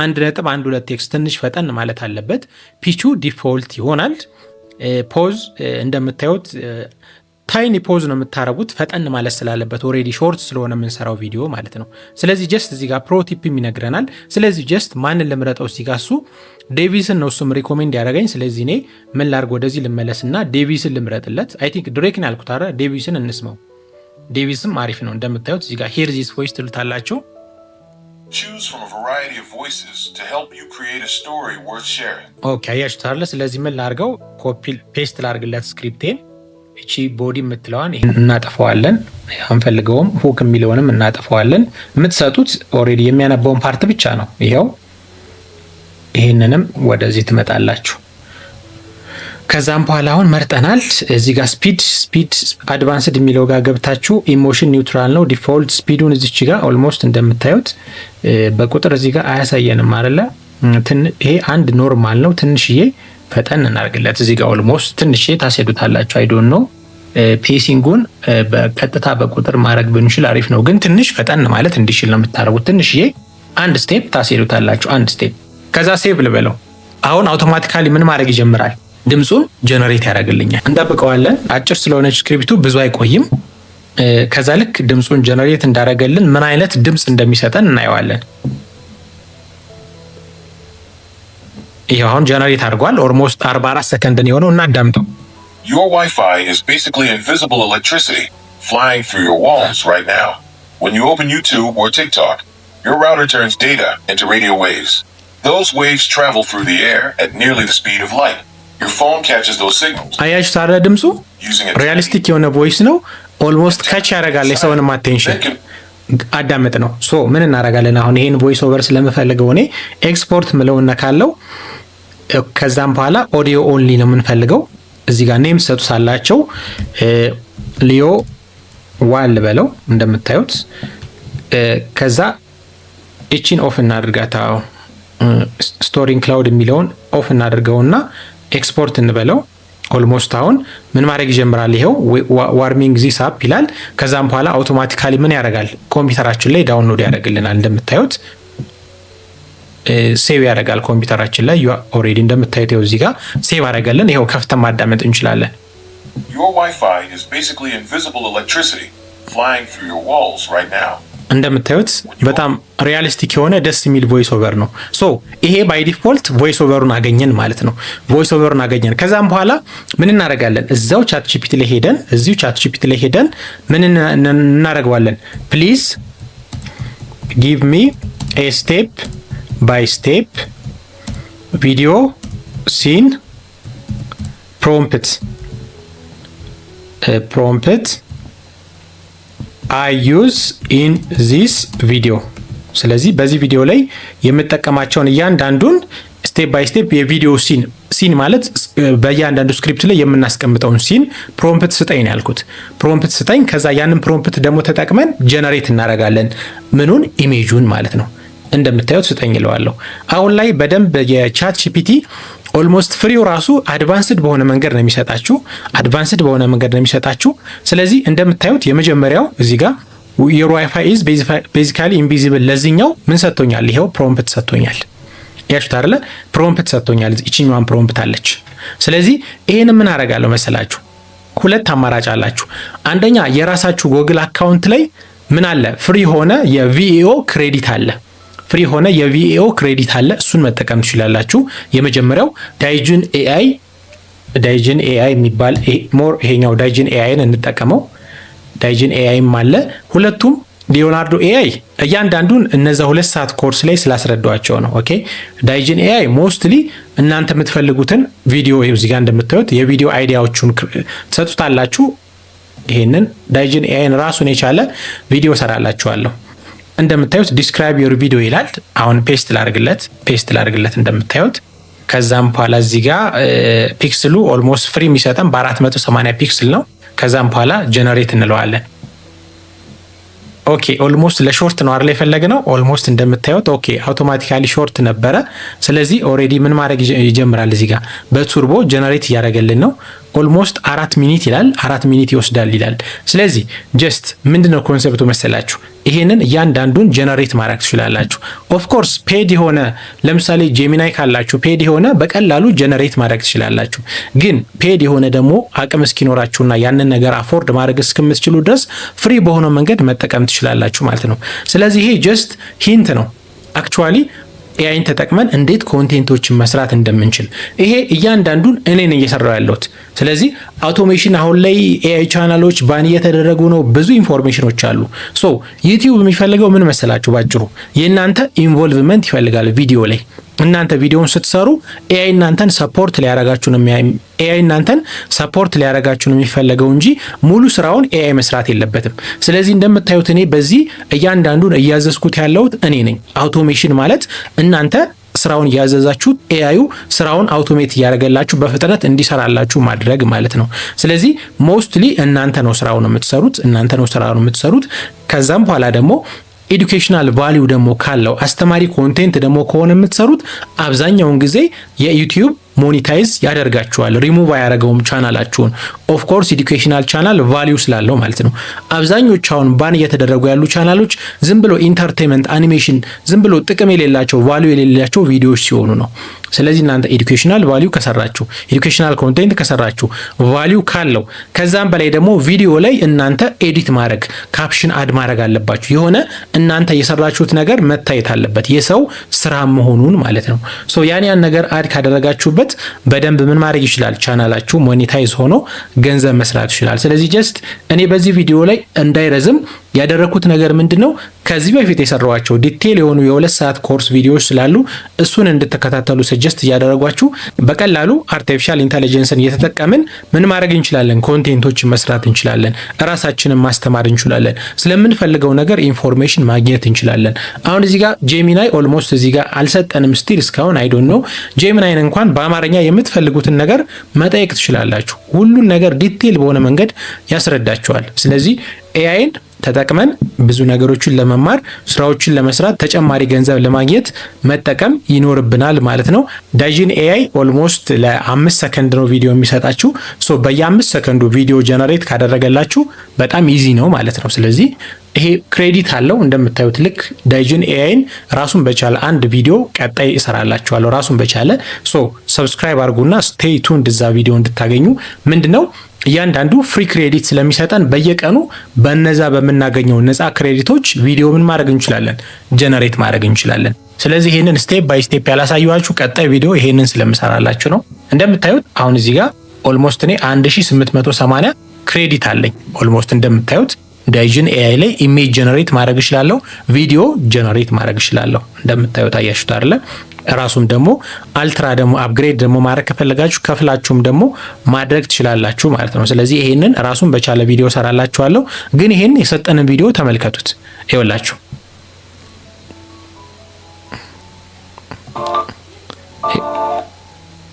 1.12x ትንሽ ፈጠን ማለት አለበት። ፒቹ ዲፎልት ይሆናል። ፖዝ እንደምታዩት ታይኒ ፖዝ ነው የምታረጉት፣ ፈጠን ማለት ስላለበት ኦሬዲ ሾርት ስለሆነ የምንሰራው ቪዲዮ ማለት ነው። ስለዚህ ጀስት እዚህ ጋር ፕሮ ቲፕም ይነግረናል። ስለዚህ ጀስት ማንን ልምረጠው? እዚህ ጋር እሱ ዴቪስን ነው እሱም ሪኮሜንድ ያደረገኝ። ስለዚህ እኔ ምን ላርግ? ወደዚህ ልመለስና ዴቪስን ልምረጥለት። አይ ቲንክ ድሬክን ያልኩት አይደል? ዴቪስን እንስማው። ዴቪስም አሪፍ ነው እንደምታዩት። እዚህ ጋር ሂር ዚስ ቮይስ ትሉታላችሁ። ኦኬ አያችሁት አይደል? ስለዚህ ምን ላርገው? ኮፒ ፔስት ላርግለት ስክሪፕቴን። እቺ ቦዲ የምትለዋን እናጠፈዋለን፣ አንፈልገውም። ሁክ የሚለውንም እናጠፈዋለን። የምትሰጡት ኦሬዲ የሚያነባውን ፓርት ብቻ ነው። ይሄው ይሄንንም ወደዚህ ትመጣላችሁ። ከዛም በኋላ አሁን መርጠናል። እዚህ ጋር ስፒድ አድቫንስድ የሚለው ጋር ገብታችሁ ኢሞሽን ኒውትራል ነው ዲፎልት ስፒዱን እዚች ጋር ኦልሞስት እንደምታዩት በቁጥር እዚህ ጋር አያሳየንም አይደለ? ይሄ አንድ ኖርማል ነው። ትንሽዬ ፈጠን እናርግለት። እዚህ ጋር ኦልሞስት ትንሽዬ ታስሄዱታላችሁ። አይ ዶንት ኖ ፔሲንጉን በቀጥታ በቁጥር ማድረግ ብንችል አሪፍ ነው፣ ግን ትንሽ ፈጠን ማለት እንዲችል ነው የምታደርጉት። ትንሽዬ አንድ ስቴፕ ታስሄዱታላችሁ፣ አንድ ስቴፕ። ከዛ ሴቭ ልበለው። አሁን አውቶማቲካሊ ምን ማድረግ ይጀምራል? ድምፁን ጀነሬት ያደርግልኛል። እንጠብቀዋለን። አጭር ስለሆነች ስክሪፕቱ ብዙ አይቆይም። ከዛ ልክ ድምፁን ጀነሬት እንዳደረገልን ምን አይነት ድምፅ እንደሚሰጠን እናየዋለን። ይሄው አሁን ጀነሬት አድርጓል። ኦልሞስት 44 ሰከንድ ነው የሆነው። እናዳምጠው። Your Wi-Fi is basically invisible electricity flying through your walls right now. When you open YouTube or TikTok, your router turns data into radio waves. Those waves travel through the air at nearly the speed of light. Your phone catches those signals. አያችሁ ታዲያ ድምፁ ሪያሊስቲክ የሆነ ቮይስ ነው። ኦልሞስት ካች ያደርጋል የሰውንም አቴንሽን። አዳምጥ ነው። ሶ ምን እናደርጋለን አሁን? ይሄን ቮይስ ኦቨር ስለምፈልገው እኔ ኤክስፖርት ምለውና ካለው ከዛም በኋላ ኦዲዮ ኦንሊ ነው የምንፈልገው። እዚህ ጋር ኔም ሰጡሳላቸው። ሊዮ ዋል በለው እንደምታዩት። ከዛ እቺን ኦፍ እናድርጋታው። ስቶሪንግ ክላውድ የሚለውን ኦፍ እናድርገውና ኤክስፖርት እንበለው። ኦልሞስት አሁን ምን ማድረግ ይጀምራል? ይሄው ዋርሚንግ ዚስ አፕ ይላል። ከዛም በኋላ አውቶማቲካሊ ምን ያደርጋል? ኮምፒውተራችን ላይ ዳውንሎድ ያደርግልናል። እንደምታዩት ሴቭ ያደርጋል ኮምፒውተራችን ላይ። ኦሬዲ እንደምታዩት ይሄው እዚህ ጋር ሴቭ አደረገልን። ይሄው ከፍተን ማዳመጥ እንችላለን። Your Wi-Fi is basically invisible electricity flying through your walls right now. እንደምታዩት በጣም ሪያሊስቲክ የሆነ ደስ የሚል ቮይስ ኦቨር ነው። ሶ ይሄ ባይ ዲፎልት ቮይስ ኦቨሩን አገኘን ማለት ነው። ቮይስ ኦቨሩን አገኘን። ከዛም በኋላ ምን እናደርጋለን? እዛው ቻት ጂፒቲ ላይ ሄደን ምን እናደርገዋለን? ፕሊዝ ጊቭ ሚ ኤ ስቴፕ ባይ ስቴፕ ቪዲዮ ሲን ፕሮምፕት I use in this video። ስለዚህ በዚህ ቪዲዮ ላይ የምጠቀማቸውን እያንዳንዱን ስቴፕ ባይ ስቴፕ የቪዲዮ ሲን ማለት በእያንዳንዱ ስክሪፕት ላይ የምናስቀምጠውን ሲን ፕሮምፕት ስጠኝ ነው ያልኩት። ፕሮምፕት ስጠኝ። ከዛ ያንን ፕሮምፕት ደግሞ ተጠቅመን ጀነሬት እናደርጋለን። ምኑን? ኢሜጁን ማለት ነው። እንደምታዩት ስጠኝ ይለዋለሁ። አሁን ላይ በደንብ የቻት ጂፒቲ ኦልሞስት ፍሪው ራሱ አድቫንስድ በሆነ መንገድ ነው የሚሰጣችሁ። ስለዚህ እንደምታዩት የመጀመሪያው እዚህ ጋር your Wi-Fi is basically invisible። ለዚህኛው ምን ሰጥቶኛል? ይሄው ፕሮምፕት ሰጥቶኛል። ያችሁት አይደለ? ፕሮምፕት ሰጥቶኛል። እቺኛዋን ፕሮምፕት አለች። ስለዚህ ይሄን ምን አደርጋለሁ መሰላችሁ? ሁለት አማራጭ አላችሁ። አንደኛ የራሳችሁ ጎግል አካውንት ላይ ምን አለ? ፍሪ ሆነ የቪኤኦ ክሬዲት አለ። እሱን መጠቀም ትችላላችሁ። የመጀመሪያው ዳይጅን ኤአይ የሚባል ይሄኛው ዳይጅን ኤአይን እንጠቀመው። ዳይጅን ኤአይም አለ። ሁለቱም ሊዮናርዶ ኤአይ እያንዳንዱን እነዛ 2 ሰዓት ኮርስ ላይ ስላስረዳቸው ነው። ኦኬ ዳይጅን ኤአይ ሞስትሊ እናንተ የምትፈልጉትን ቪዲዮ እዚህ ጋር እንደምታዩት የቪዲዮ አይዲያዎቹን ትሰጡታላችሁ። ይሄንን ዳይጅን ኤአይን ራሱን የቻለ ቪዲዮ ሰራላችኋለሁ። እንደምታዩት ዲስክራይብ ዮር ቪዲዮ ይላል። አሁን ፔስት ላድርግለት እንደምታዩት። ከዛም በኋላ እዚህ ጋር ፒክስሉ ኦልሞስት ፍሪ የሚሰጠን በ480 ፒክስል ነው። ከዛም በኋላ ጀነሬት እንለዋለን። ኦኬ ኦልሞስት ለሾርት ነው አይደል የፈለግነው። ኦልሞስት እንደምታዩት ኦኬ አውቶማቲካሊ ሾርት ነበረ። ስለዚህ ኦሬዲ ምን ማድረግ ይጀምራል። እዚህ ጋር በቱርቦ ጀነሬት እያደረገልን ነው። ኦልሞስት 4 ሚኒት ይላል፣ 4 ሚኒት ይወስዳል ይላል። ስለዚህ ጀስት ምንድነው ኮንሰፕቱ መሰላችሁ? ይሄንን እያንዳንዱን ጀነሬት ማድረግ ትችላላችሁ። ኦፍ ኮርስ ፔድ የሆነ ለምሳሌ ጄሚናይ ካላችሁ ፔድ የሆነ በቀላሉ ጀነሬት ማድረግ ትችላላችሁ። ግን ፔድ የሆነ ደግሞ አቅም እስኪኖራችሁና ያንን ነገር አፎርድ ማድረግ እስከምትችሉ ድረስ ፍሪ በሆነው መንገድ መጠቀም ትችላላችሁ ማለት ነው። ስለዚህ ይሄ ጀስት ሂንት ነው አክቹዋሊ ኤአይን ተጠቅመን እንዴት ኮንቴንቶችን መስራት እንደምንችል። ይሄ እያንዳንዱን እኔ ነኝ እየሰራው ያለሁት። ስለዚህ አውቶሜሽን አሁን ላይ ኤአይ ቻናሎች ባን እየተደረጉ ነው። ብዙ ኢንፎርሜሽኖች አሉ። ሶ ዩቲዩብ የሚፈልገው ምን መሰላችሁ? ባጭሩ የእናንተ ኢንቮልቭመንት ይፈልጋል ቪዲዮ ላይ። እናንተ ቪዲዮውን ስትሰሩ ኤአይ እናንተን ሰፖርት ሊያረጋችሁ ነው የሚፈለገው እንጂ ሙሉ ስራውን ኤአይ መስራት የለበትም። ስለዚህ እንደምታዩት እኔ በዚህ እያንዳንዱን እያዘዝኩት ያለሁት እኔ ነኝ። አውቶሜሽን ማለት እናንተ ስራውን እያዘዛችሁት ኤአዩ ስራውን አውቶሜት እያደረገላችሁ በፍጥነት እንዲሰራላችሁ ማድረግ ማለት ነው። ስለዚህ ሞስትሊ እናንተ ነው ስራውን የምትሰሩት። ከዛም በኋላ ደግሞ ኤዱኬሽናል ቫሊዩ ደግሞ ካለው አስተማሪ ኮንቴንት ደግሞ ከሆነ የምትሰሩት አብዛኛውን ጊዜ የዩቲዩብ ሞኒታይዝ ያደርጋችኋል። ሪሙቭ አያደርገውም ቻናላችሁን። ኦፍ ኮርስ ኤዱኬሽናል ቻናል ቫሊዩ ስላለው ማለት ነው። አብዛኞቹ አሁን ባን እየተደረጉ ያሉ ቻናሎች ዝም ብሎ ኢንተርቴንመንት፣ አኒሜሽን፣ ዝም ብሎ ጥቅም የሌላቸው ቫሊዩ የሌላቸው ቪዲዮዎች ሲሆኑ ነው። ስለዚህ እናንተ ኤዱኬሽናል ቫሊዩ ከሰራችሁ፣ ኤዱኬሽናል ኮንቴንት ከሰራችሁ፣ ቫሊዩ ካለው ከዛም በላይ ደግሞ ቪዲዮ ላይ እናንተ ኤዲት ማድረግ፣ ካፕሽን አድ ማድረግ አለባችሁ። የሆነ እናንተ የሰራችሁት ነገር መታየት አለበት፣ የሰው ስራ መሆኑን ማለት ነው። ሶ ያን ነገር አድ ካደረጋችሁበት በደንብ ምን ማድረግ ይችላል? ቻናላችሁ ሞኔታይዝ ሆኖ ገንዘብ መስራት ይችላል። ስለዚህ ጀስት እኔ በዚህ ቪዲዮ ላይ እንዳይረዝም ያደረኩት ነገር ምንድነው? ከዚህ በፊት የሰራኋቸው ዲቴል የሆኑ የ2 ሰዓት ኮርስ ቪዲዮዎች ስላሉ እሱን እንድትከታተሉ ሰጀስት እያደረጓችሁ በቀላሉ አርቲፊሻል ኢንተለጀንስን እየተጠቀምን ምን ማድረግ እንችላለን? ኮንቴንቶችን መስራት እንችላለን። ራሳችንን ማስተማር እንችላለን። ስለምንፈልገው ነገር ኢንፎርሜሽን ማግኘት እንችላለን። አሁን እዚህ ጋር ጄሚናይ ኦልሞስት እዚህ ጋር አልሰጠንም ስቲል እስካሁን አይ ዶንት ኖ። ጄሚናይን እንኳን በአማርኛ የምትፈልጉትን ነገር መጠየቅ ትችላላችሁ። ሁሉን ነገር ዲቴል በሆነ መንገድ ያስረዳችኋል። ስለዚህ ኤአይን ተጠቅመን ብዙ ነገሮችን ለመማር ስራዎችን ለመስራት ተጨማሪ ገንዘብ ለማግኘት መጠቀም ይኖርብናል ማለት ነው። ዳይጅን ኤአይ ኦልሞስት ለ5 ሰከንድ ነው ቪዲዮ የሚሰጣችሁ። ሶ በየ5 ሰከንዱ ቪዲዮ ጀነሬት ካደረገላችሁ በጣም ኢዚ ነው ማለት ነው። ስለዚህ ይሄ ክሬዲት አለው እንደምታዩት። ልክ ዳይጅን ኤአይን ራሱን በቻለ አንድ ቪዲዮ ቀጣይ እሰራላችኋለሁ ራሱን በቻለ። ሶ ሰብስክራይብ አድርጉና ስቴይ ቱንድ እዛ ቪዲዮ እንድታገኙ። ምንድነው እያንዳንዱ ፍሪ ክሬዲት ስለሚሰጠን በየቀኑ በነዛ በምናገኘው ነፃ ክሬዲቶች ቪዲዮ ምን ማድረግ እንችላለን? ጀነሬት ማድረግ እንችላለን። ስለዚህ ይሄንን ስቴፕ ባይ ስቴፕ ያላሳየኋችሁ ቀጣይ ቪዲዮ ይሄንን ስለምሰራላችሁ ነው። እንደምታዩት አሁን እዚህ ጋር ኦልሞስት እኔ 1880 ክሬዲት አለኝ። ኦልሞስት እንደምታዩት ዳይጅን ኤአይ ላይ ኢሜጅ ጀነሬት ማድረግ እችላለሁ፣ ቪዲዮ ጀነሬት ማድረግ እችላለሁ። እንደምታዩት አያችሁት አይደለ? ራሱም ደግሞ አልትራ ደግሞ አፕግሬድ ደግሞ ማድረግ ከፈለጋችሁ ከፍላችሁም ደግሞ ማድረግ ትችላላችሁ ማለት ነው። ስለዚህ ይሄንን ራሱን በቻለ ቪዲዮ ሰራላችኋለሁ። ግን ይሄን የሰጠንን ቪዲዮ ተመልከቱት። ይኸውላችሁ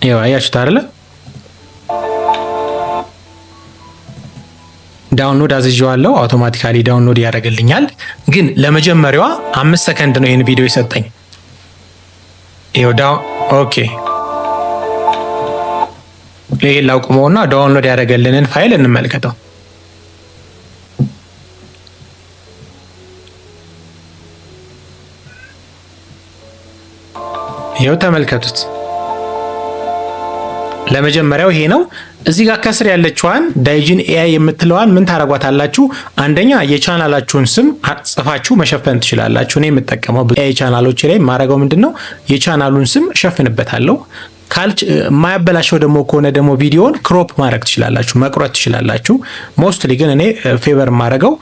ይኸው አያችሁት አይደለ? ዳውንሎድ አዝዤዋለሁ። አውቶማቲካሊ ዳውንሎድ ያደርግልኛል። ግን ለመጀመሪያዋ 5 ሰከንድ ነው ይሄን ቪዲዮ የሰጠኝ። ይኸው ኦኬ። ይሄን ላቁመውና ዳውንሎድ ያደረገልንን ፋይል እንመልከተው። ይኸው ተመልከቱት። ለመጀመሪያው ይሄ ነው። እዚህ ጋር ከስር ያለችዋን ዳይጅን ኤአይ የምትለዋን ምን ታረጓታላችሁ? አንደኛ የቻናላችሁን ስም ጽፋችሁ መሸፈን ትችላላችሁ። እኔ የምጠቀመው ኤአይ ቻናሎች ላይ ማረገው ምንድነው የቻናሉን ስም እሸፍንበታለሁ። የማያበላሸው ደግሞ ከሆነ ደግሞ ቪዲዮን ክሮፕ ማድረግ ትችላላችሁ፣ መቁረጥ ትችላላችሁ። ሞስትሊ ግን እኔ ፌቨር የማደርገው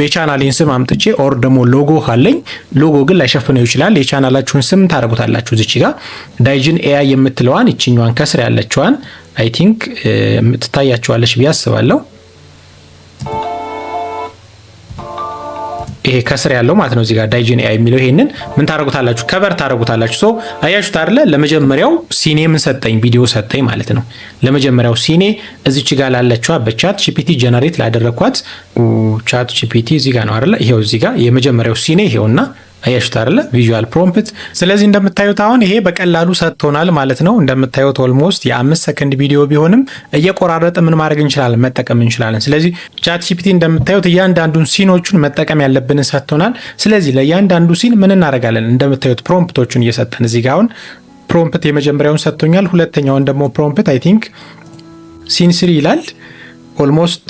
የቻናሌን ስም አምጥቼ ኦር ደግሞ ሎጎ ካለኝ ሎጎ ግን ላይሸፍነው ይችላል። የቻናላችሁን ስም ታደርጉታላችሁ። እዚች ጋር ዳይጅን ኤአይ የምትለዋን ይችኛዋን ከስር ያለችዋን አይ ቲንክ ትታያችኋለች ብዬ አስባለሁ። ይሄ ከስር ያለው ማለት ነው። እዚህ ጋር ዳይጅን ኤአይ የሚለው ይሄንን ምን ታረጉታላችሁ? ከቨር ታረጉታላችሁ። ሶ አያችሁት አይደለ? ለመጀመሪያው ሲኔ ምን ሰጠኝ? ቪዲዮ ሰጠኝ ማለት ነው። ለመጀመሪያው ሲኔ እዚች ጋር ላለችዋ በቻት ጂፒቲ ጀነሬት ላደረኳት ቻት ጂፒቲ እዚህ ጋር ነው አይደለ? ይሄው እዚህ ጋር የመጀመሪያው ሲኔ ይሄውና አያችሁት አይደለ? ቪዥዋል ፕሮምፕት። ስለዚህ እንደምታዩት አሁን ይሄ በቀላሉ ሰጥቶናል ማለት ነው። እንደምታዩት ኦልሞስት የ5 ሰከንድ ቪዲዮ ቢሆንም እየቆራረጠ ምን ማድረግ እንችላለን? መጠቀም እንችላለን። ስለዚህ ቻት ጂፒቲ እንደምታዩት እያንዳንዱን ሲኖቹን መጠቀም ያለብንን ሰጥቶናል። ስለዚህ ለእያንዳንዱ ሲን ምን እናደርጋለን? እንደምታዩት ፕሮምፕቶቹን እየሰጠን እዚህ ጋር አሁን ፕሮምፕት የመጀመሪያውን ሰጥቶኛል። ሁለተኛውን ደግሞ ፕሮምፕት አይ ቲንክ ሲን 3 ይላል። ኦልሞስት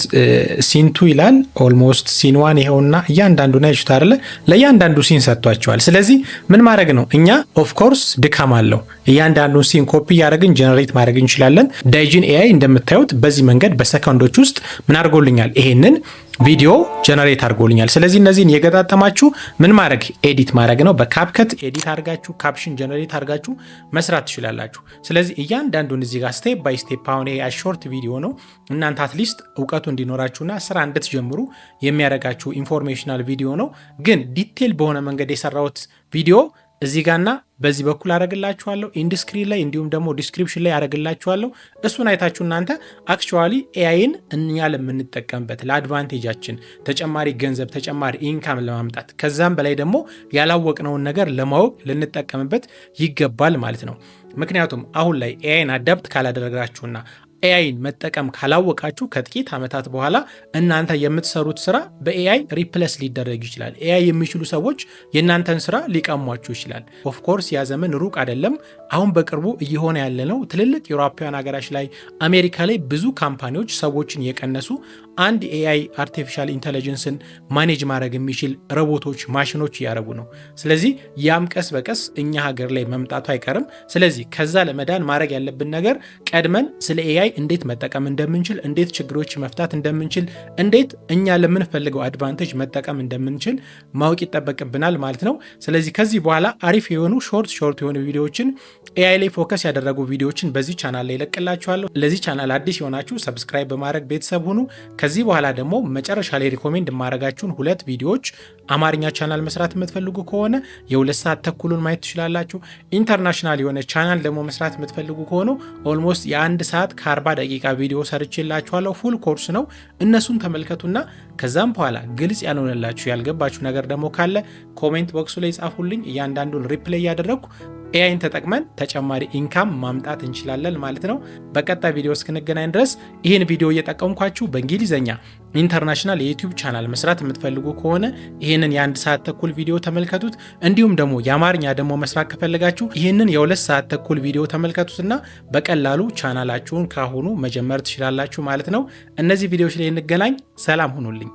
ሲን 2 ይላል። ኦልሞስት ሲን 1 ይሄውና እያንዳንዱን አይሽቱ አይደለ? ለእያንዳንዱ ሲን ሰጥቷቸዋል። ስለዚህ ምን ማድረግ ነው? እኛ ኦፍ ኮርስ ድካም አለው። እያንዳንዱን ሲን ኮፒ እያደረግን ጀነሬት ማድረግ እንችላለን። ዳይጅን ኤአይ እንደምታዩት በዚህ መንገድ በሰከንዶች ውስጥ ምን አድርጎልኛል? ይሄንን ቪዲዮ ጀነሬት አድርጎልኛል። ስለዚህ እነዚህን የገጣጠማችሁ ምን ማድረግ? ኤዲት ማድረግ ነው። በካፕከት ኤዲት አድርጋችሁ ካፕሽን ጀነሬት አድርጋችሁ መስራት ትችላላችሁ። ስለዚህ እያንዳንዱን እዚህ ጋር ስቴፕ ባይ ስቴፕ አሁን ይሄ ሾርት ቪዲዮ ነው። እናንተ አትሊስት እውቀቱ እንዲኖራችሁና ስራ እንድትጀምሩ የሚያደርጋችሁ ኢንፎርሜሽናል ቪዲዮ ነው። ግን ዲቴል በሆነ መንገድ የሰራሁት ቪዲዮ እዚህ ጋርና በዚህ በኩል አረግላችኋለሁ ኢንዲስክሪን ላይ እንዲሁም ደግሞ ዲስክሪፕሽን ላይ አረግላችኋለሁ። እሱን አይታችሁ እናንተ አክቹዋሊ ኤአይን እኛ ለምንጠቀምበት ለአድቫንቴጃችን ተጨማሪ ገንዘብ ተጨማሪ ኢንካም ለማምጣት ከዛም በላይ ደግሞ ያላወቅነውን ነገር ለማወቅ ልንጠቀምበት ይገባል ማለት ነው። ምክንያቱም አሁን ላይ ኤአይን አዳፕት ካላደረጋችሁና ኤአይን መጠቀም ካላወቃችሁ ከጥቂት ዓመታት በኋላ እናንተ የምትሰሩት ስራ በኤአይ ሪፕለስ ሊደረግ ይችላል። ኤአይ የሚችሉ ሰዎች የእናንተን ስራ ሊቀሟችሁ ይችላል። ኦፍኮርስ ያ ዘመን ሩቅ አይደለም። አሁን በቅርቡ እየሆነ ያለ ነው። ትልልቅ የአውሮፓውያን ሀገራች ላይ አሜሪካ ላይ ብዙ ካምፓኒዎች ሰዎችን የቀነሱ አንድ ኤአይ አርቲፊሻል ኢንተለጀንስን ማኔጅ ማድረግ የሚችል ሮቦቶች ማሽኖች እያደረጉ ነው። ስለዚህ ያም ቀስ በቀስ እኛ ሀገር ላይ መምጣቱ አይቀርም። ስለዚህ ከዛ ለመዳን ማድረግ ያለብን ነገር ቀድመን ስለ ኤአይ እንዴት መጠቀም እንደምንችል፣ እንዴት ችግሮች መፍታት እንደምንችል፣ እንዴት እኛ ለምንፈልገው አድቫንቴጅ መጠቀም እንደምንችል ማወቅ ይጠበቅብናል ማለት ነው። ስለዚህ ከዚህ በኋላ አሪፍ የሆኑ ሾርት የሆኑ ቪዲዮዎችን ኤአይ ላይ ፎከስ ያደረጉ ቪዲዮዎችን በዚህ ቻናል ላይ ለቅላችኋለሁ። ለዚህ ቻናል አዲስ የሆናችሁ ሰብስክራይብ በማድረግ ቤተሰብ ሁኑ። ከዚህ በኋላ ደግሞ መጨረሻ ላይ ሪኮሜንድ የማደርጋችሁን 2 ቪዲዮዎች አማርኛ ቻናል መስራት የምትፈልጉ ከሆነ የ2 ሰዓት ተኩሉን ማየት ትችላላችሁ። ኢንተርናሽናል የሆነ ቻናል ደግሞ መስራት የምትፈልጉ ከሆነ ኦልሞስት የ1 ሰዓት ከ40 ደቂቃ ቪዲዮ ሰርቼላችኋለሁ። ፉል ኮርስ ነው። እነሱን ተመልከቱና ከዛም በኋላ ግልጽ ያልሆነላችሁ ያልገባችሁ ነገር ደግሞ ካለ ኮሜንት ቦክሱ ላይ ጻፉልኝ። እያንዳንዱን ሪፕሌይ ያደረግኩ ኤአይን ተጠቅመን ተጨማሪ ኢንካም ማምጣት እንችላለን ማለት ነው። በቀጣይ ቪዲዮ እስክንገናኝ ድረስ ይህን ቪዲዮ እየጠቀምኳችሁ በእንግሊዝኛ ኢንተርናሽናል የዩቲዩብ ቻናል መስራት የምትፈልጉ ከሆነ ይህንን የ1 ሰዓት ተኩል ቪዲዮ ተመልከቱት። እንዲሁም ደግሞ የአማርኛ ደግሞ መስራት ከፈለጋችሁ ይህንን የ2 ሰዓት ተኩል ቪዲዮ ተመልከቱትና በቀላሉ ቻናላችሁን ካሁኑ መጀመር ትችላላችሁ ማለት ነው። እነዚህ ቪዲዮዎች ላይ እንገናኝ። ሰላም ሁኑልኝ።